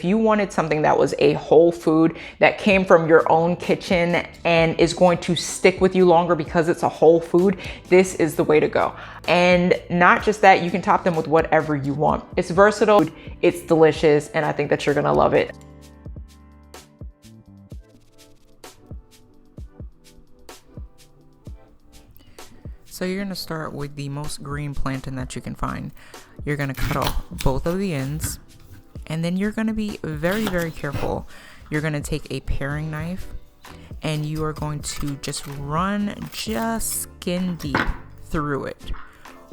If you wanted something that was a whole food that came from your own kitchen and is going to stick with you longer because it's a whole food, this is the way to go. And not just that, you can top them with whatever you want. It's versatile, it's delicious, and I think that you're gonna love it. So you're gonna start with the most green plantain that you can find. You're gonna cut off both of the ends, and then you're gonna be very, very careful. You're gonna take a paring knife and you are going to just run just skin deep through it.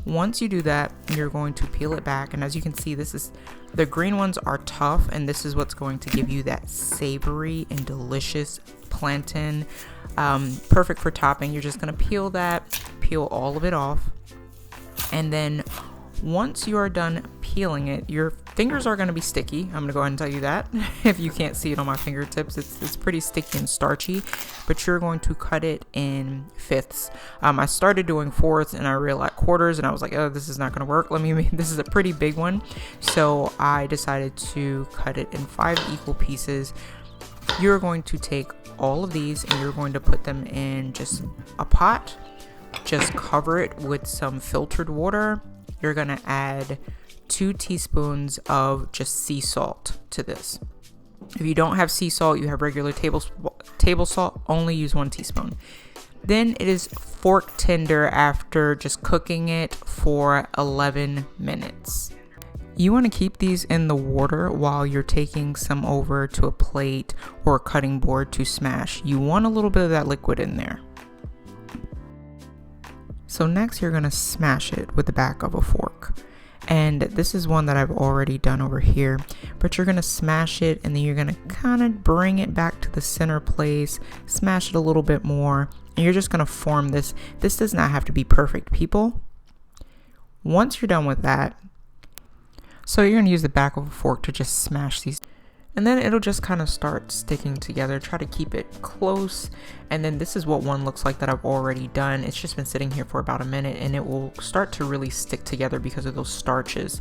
Once you do that, you're going to peel it back, and as you can see, the green ones are tough, and this is what's going to give you that savory and delicious plantain. Perfect for topping. You're just gonna peel all of it off, and then once you are done peeling it, your fingers are going to be sticky. I'm going to go ahead and tell you that. If you can't see it on my fingertips, it's pretty sticky and starchy, but you're going to cut it in fifths. I started doing fourths and I realized quarters, and I was like, oh, this is not going to work. This is a pretty big one. So I decided to cut it in 5 equal pieces. You're going to take all of these and you're going to put them in just a pot. Just cover it with some filtered water. You're going to add 2 teaspoons of just sea salt to this. If you don't have sea salt, you have regular table salt, only use 1 teaspoon. Then it is fork tender after just cooking it for 11 minutes. You want to keep these in the water while you're taking some over to a plate or a cutting board to smash. You want a little bit of that liquid in there. So next you're going to smash it with the back of a fork. And this is one that I've already done over here, but you're going to smash it and then you're going to kind of bring it back to the center place, smash it a little bit more, and you're just going to form this. This does not have to be perfect, people. Once you're done with that, so you're going to use the back of a fork to just smash these. And then it'll just kind of start sticking together. Try to keep it close. And then this is what one looks like that I've already done. It's just been sitting here for about a minute and it will start to really stick together because of those starches.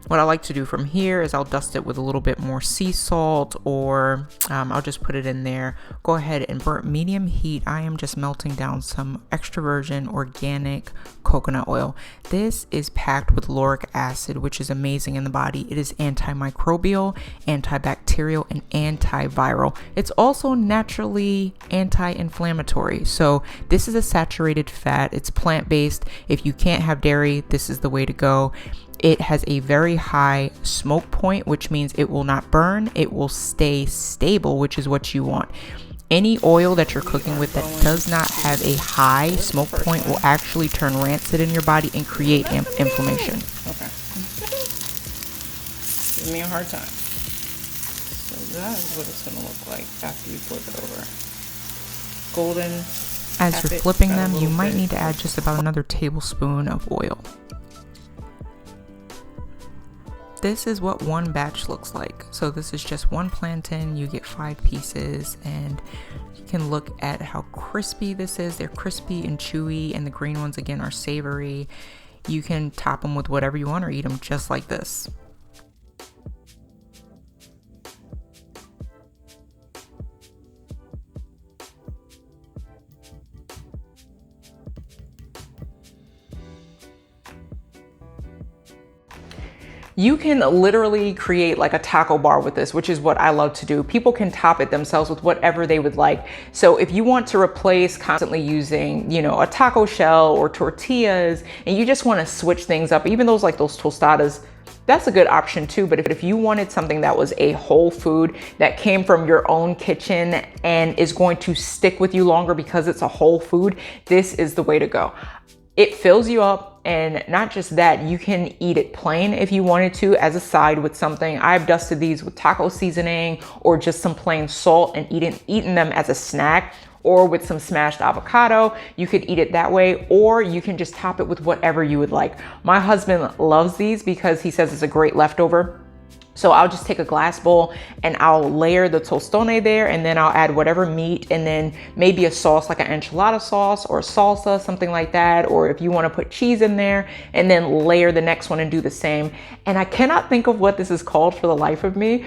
What I like to do from here is I'll dust it with a little bit more sea salt, or I'll just put it in there. Go ahead and burn medium heat. I am just melting down some extra virgin organic coconut oil. This is packed with lauric acid, which is amazing in the body. It is antimicrobial, antibacterial, and antiviral. It's also naturally anti-inflammatory. So this is a saturated fat. It's plant-based. If you can't have dairy, this is the way to go. It has a very high smoke point, which means it will not burn. It will stay stable, which is what you want. Any oil that you're cooking with that does not have a high smoke point will actually turn rancid in your body and create inflammation. Okay. Give me a hard time. So that is what it's going to look like after you flip it over. Golden. As you're flipping them, you might need to add just about another tablespoon of oil. This is what one batch looks like. So this is just 1 plantain. You get 5 pieces, and you can look at how crispy this is. They're crispy and chewy, and the green ones again are savory. You can top them with whatever you want or eat them just like this. You can literally create like a taco bar with this, which is what I love to do. People can top it themselves with whatever they would like. So if you want to replace constantly using, a taco shell or tortillas, and you just want to switch things up, even those tostadas, that's a good option too. But if you wanted something that was a whole food that came from your own kitchen and is going to stick with you longer because it's a whole food, this is the way to go. It fills you up, and not just that, you can eat it plain if you wanted to as a side with something. I've dusted these with taco seasoning or just some plain salt and eaten them as a snack, or with some smashed avocado. You could eat it that way, or you can just top it with whatever you would like. My husband loves these because he says it's a great leftover. So I'll just take a glass bowl and I'll layer the tostone there, and then I'll add whatever meat, and then maybe a sauce like an enchilada sauce or salsa, something like that. Or if you want to put cheese in there, and then layer the next one and do the same. And I cannot think of what this is called for the life of me,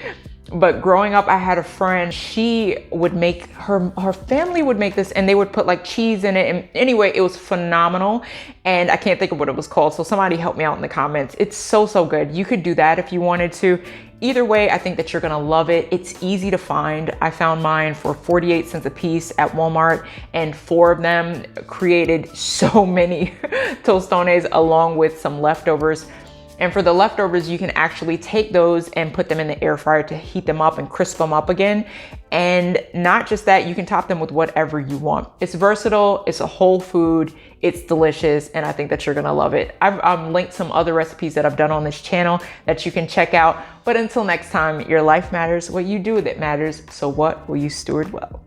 But growing up, I had a friend, she would make, her family would make this, and they would put like cheese in it. And anyway, it was phenomenal. And I can't think of what it was called. So somebody help me out in the comments. It's so, so good. You could do that if you wanted to. Either way, I think that you're gonna love it. It's easy to find. I found mine for 48 cents a piece at Walmart, and 4 of them created so many tostones along with some leftovers. And for the leftovers, you can actually take those and put them in the air fryer to heat them up and crisp them up again. And not just that, you can top them with whatever you want. It's versatile, it's a whole food, it's delicious, and I think that you're gonna love it. I've linked some other recipes that I've done on this channel that you can check out. But until next time, your life matters, what you do with it matters. So what will you steward well?